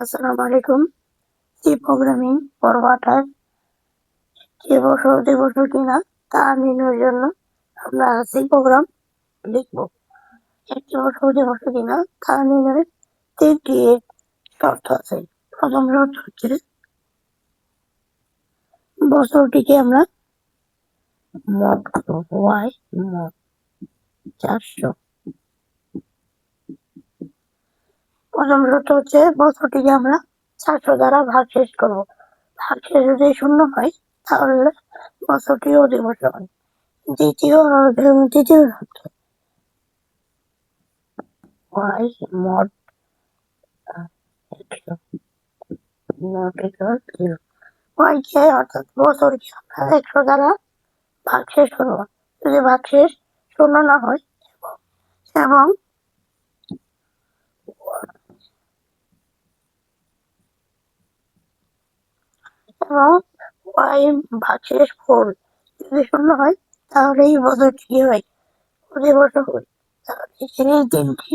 আসসালামু আলাইকুম। C programming পর্ব ২৮ যে বছর কিনা তা নির্ণয়ের জন্য আমরা সি প্রোগ্রাম লিখব। একটি বছর কিনা তা নির্ণয়ের ৩টি শর্ত আছে। প্রথম শর্ত হচ্ছে বছরটিকে আমরা মোট ওয়াই মোট ৪০০। প্রথম শর্ত হচ্ছে বছরটিকে আমরা ৪০০ দ্বারা ভাগশেষ করব। ভাগশেষ যদি শূন্য হয় তাহলে বছরটি অধিবর্ষ হয়। দ্বিতীয় শর্ত ওয়াই মোট ১০০ ওয়াইকে অর্থাৎ বছরকে আমরা ১০০ দ্বারা ভাগশেষ করব। যদি ভাগশেষ শূন্য না হয় এবং ওয়াই ভাগশেষ 4 যদি শূন্য হয় তাহলে এই বছরটি কি হয়, অধিবর্ষ হয়। তাহলে এই ৩টি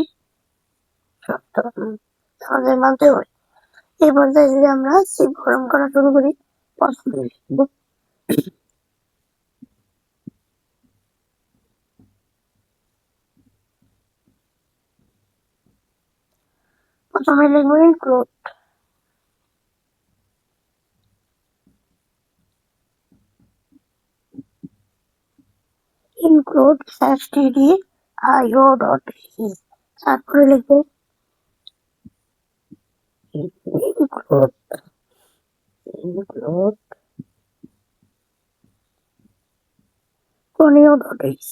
শর্ত আমাদের মানতে হয়। এই পর্যায়ে যদি আমরা সি প্রোগ্রাম করা শুরু করি, প্রথমে লিখব ইনক্লুড। ইনক্লুড stdio.is, তারপরে লিখব include conio.is।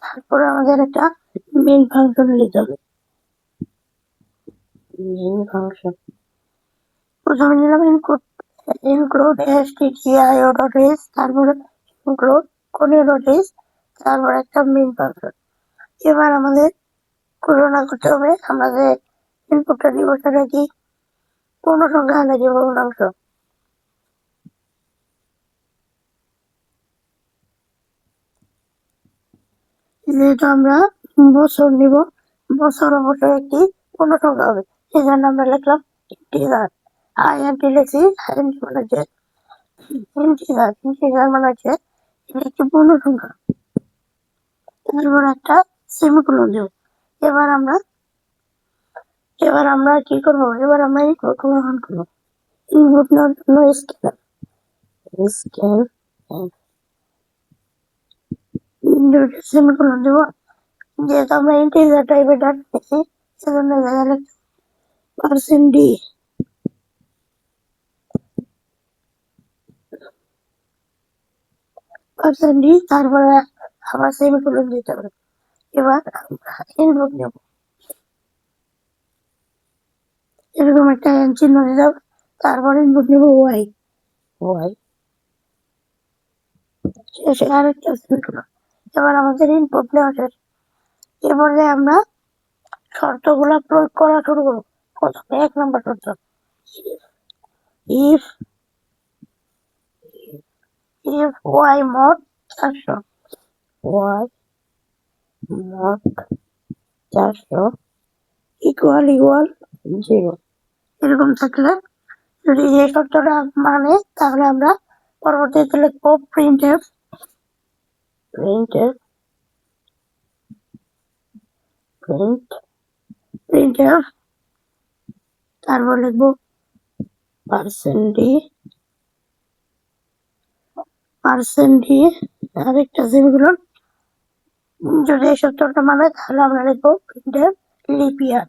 তারপরে আমাদের একটা মেইন ফাংশন লিখতে হবে। মেইন ফাংশন প্রথমে নিলাম include stdio.is, তারপরে include conio.is, তারপর একটা মেইন ফাংশন। এবার আমাদের ঘোষণা করতে হবে আমরা যে ইনপুটটা দিব সেটা কি পূর্ণ সংখ্যা নাকি ভগ্নাংশ। যেহেতু আমরা বছর নিব, বছর অবশ্যই একটি পূর্ণ সংখ্যা হবে, এই জন্য আমরা লিখলাম ইন্টিজার। আইএনটি লিখছি, আইএনটি মানে হচ্ছে ইন্টিজার। ইন্টিজার মানে হচ্ছে একটি পূর্ণ সংখ্যা। তারপর একটা সেমিকোলন দেব। এবার আমরা কি করবো, এবার আমরা এই গ্রহণ করবো। ইনপুট নেওয়ার জন্য স্কেল সেমিকোলন দেব। যেহেতু আমরা ইন্টিজার টাইপের ডাটা নিচ্ছি সেজন্য %d তারপরে আবার সেমিকোলন দিতে হবে। এবার ইনপুট নেব, এরকম একটা চিহ্ন দিতে হবে। তারপরে ইনপুট নেব ওয়াই শেষে আরেকটা সেমিকোলন। এবার আমাদের ইনপুট নেওয়া শেষ। এরপরে আমরা শর্তগুলা প্রয়োগ করা শুরু করবো। প্রথমে ১ নম্বর শর্ত, if y মোট ৪০০, y মোট ৪০০ ইকুয়াল 0। এরকম থাকলে যদি এই শর্তটা মানে তাহলে আমরা পরবর্তীতে লিখবো printf তারপর লিখবো %d আরেকটা সেমিকোলন। যদি এই শর্তটা মানে তাহলে আমরা লিখবো printf leap year।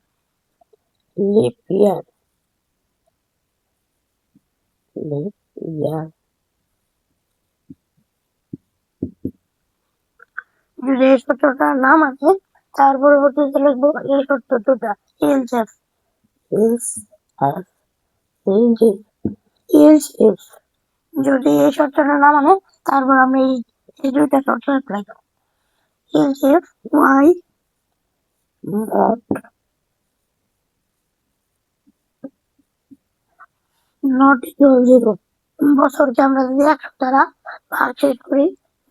যদি এই শর্তটা না মানে তার পরবর্তীতে লিখবো এই শর্ত দুটা else if। যদি এই শর্তটা না মানে তারপর আমি এই দুইটা শর্ত অ্যাপ্লাই করবো। else if y not equal 0। বছরকে আমরা যদি ১০০ দ্বারা ভাগশেষ করি,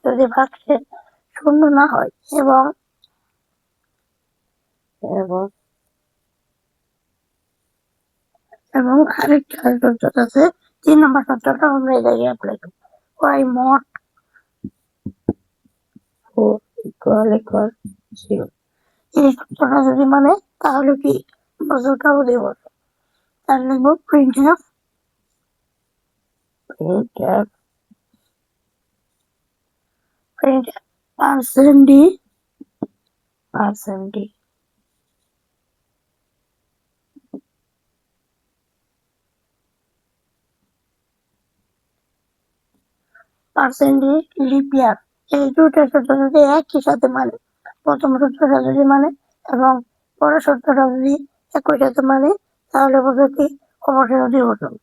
যদি ভাগশেষ শূন্য না হয় এবং এবং এবং আরেকটা শর্ত আছে, 3 নম্বর শর্তটা আমরা এই জায়গায় অ্যাপ্লাই করব। y mod 4 equal 0। এই শর্তটা যদি মানে তাহলে কি বছরটাও দেব, তাহলে লিখবো printf %d লিপ ইয়ার। এই দুটো শর্ত যদি একই সাথে মানে, প্রথম শর্তটা যদি মানে এবং পরের শর্তটা যদি একই সাথে মানে, তাহলে বছরটি অবশ্যই অধিবর্ষণ।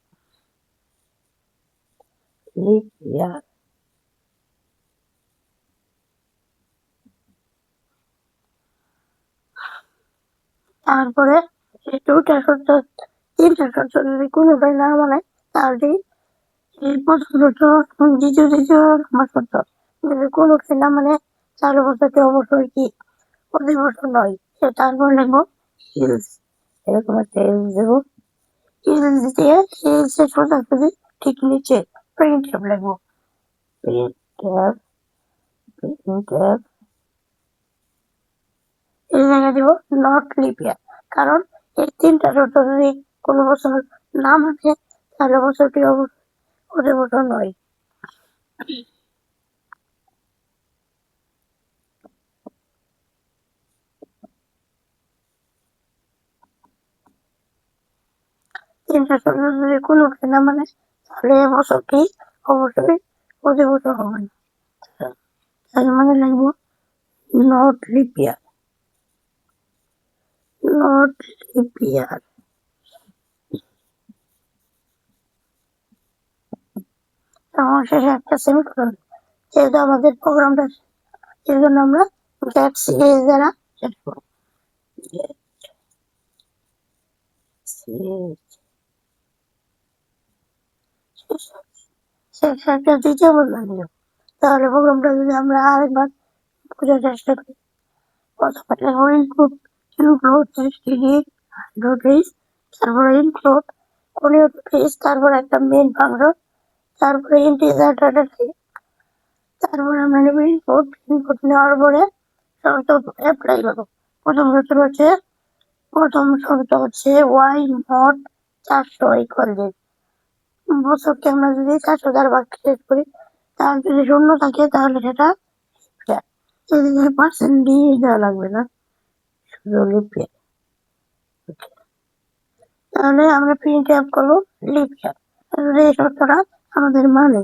লিপ ইয়ার। তারপরে এই দুটা শর্ত, তিনটা শর্ত যদি কোনোটাই না মানে, তাহলে এই প্রথম শর্ত দ্বিতীয় নম্বর শর্ত যদি কোনোটাই না মানে, তাহলে বছরটি অবশ্যই কি অধিবর্ষণ নয়। তারপর লিখবো হিলস, এরকম একটা হিলস দেবো। হিলস দিয়ে হিলসের সোজাসুজি ঠিক নিচে প্রিন্টএফ লিখবো। প্রিন্টএফ এই জায়গায় দিব নট লিপ ইয়ার, কারণ এই তিনটা শর্ত যদি কোনো বছর না মানে, তাহলে বছরটি অধিবর্ষণ নয়। তিনটা শর্ত যদি কোনোটাই না মানে, তাহলে এই বছরটি অবশ্যই অধিবর্ষণ হবে না। তার মানে লিখবো not lip year, not lip ইয়ার। এবং শেষে একটা সেমিকোলন, যেহেতু আমাদের প্রোগ্রামটা এর জন্য আমরা গেট সিরিজ দ্বারা শেষ করব। শেষে একটা দ্বিতীয় বদলা দিল। তাহলে প্রোগ্রামটা যদি আমরা আরেকবার বোঝার চেষ্টা করি, প্রথমে ইনপুট ইনক্লুড ডেজ, তারপরে ইনক্লুড কোনীয় ডেজ, তারপরে একটা মেইন ফাংশন, তারপরে ইন্টিজার ডাটা টাইপ, তারপরে আমরা নেব ইনপুট। ইনপুট নেওয়ার পরে শর্ত অ্যাপ্লাই করবো। প্রথম শর্ত হচ্ছে y mod 400 ইকুয়াল z। বছরকে আমরা যদি 400 দ্বারা ভাগ শেষ করি, তাহলে যদি শূন্য থাকে তাহলে সেটা এদিকে পার্সেন্ট দিয়ে দেওয়া লাগবে না, শুধু লিপ ইয়ার। তাহলে আমরা প্রিন্ট আপ করবো লিপ ইয়ার, এই শর্তটা আমাদের মানে।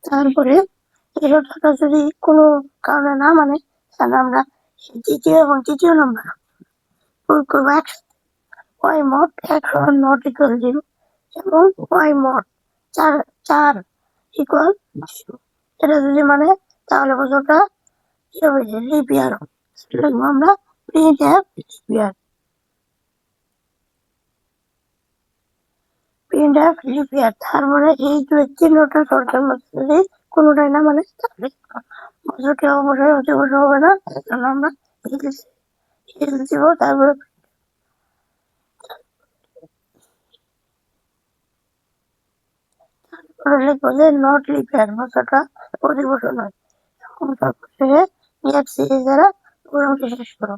তারপরে এই শর্তটা যদি কোনো কারণে না মানে, তাহলে আমরা দ্বিতীয় এবং তৃতীয় নম্বর প্রয়োগ করবো একসাথে। y mod 100 নট ইকুয়াল 0 এবং y mod 4 ইকুয়াল 0। এটা যদি মানে, তাহলে বছরটা কি হবে, লিপ ইয়ার হবে। লিখবো আমরা printf লিপ ইয়ার, printf লিপ ইয়ার। তারপরে এই তিনটা শর্তের মধ্যে যদি কোনোটাই না মানে, তাহলে বছরটি অবশ্যই অধিবর্ষণ হবে না। তাহলে আমরা হিলস দিব। তারপরে লিখবো যে নট লিপ ইয়ার, বছরটা অধিবর্ষণ নয়। এবং সবশেষে গেট সিরিজ দ্বারা প্রোগ্রামটি শেষ করো।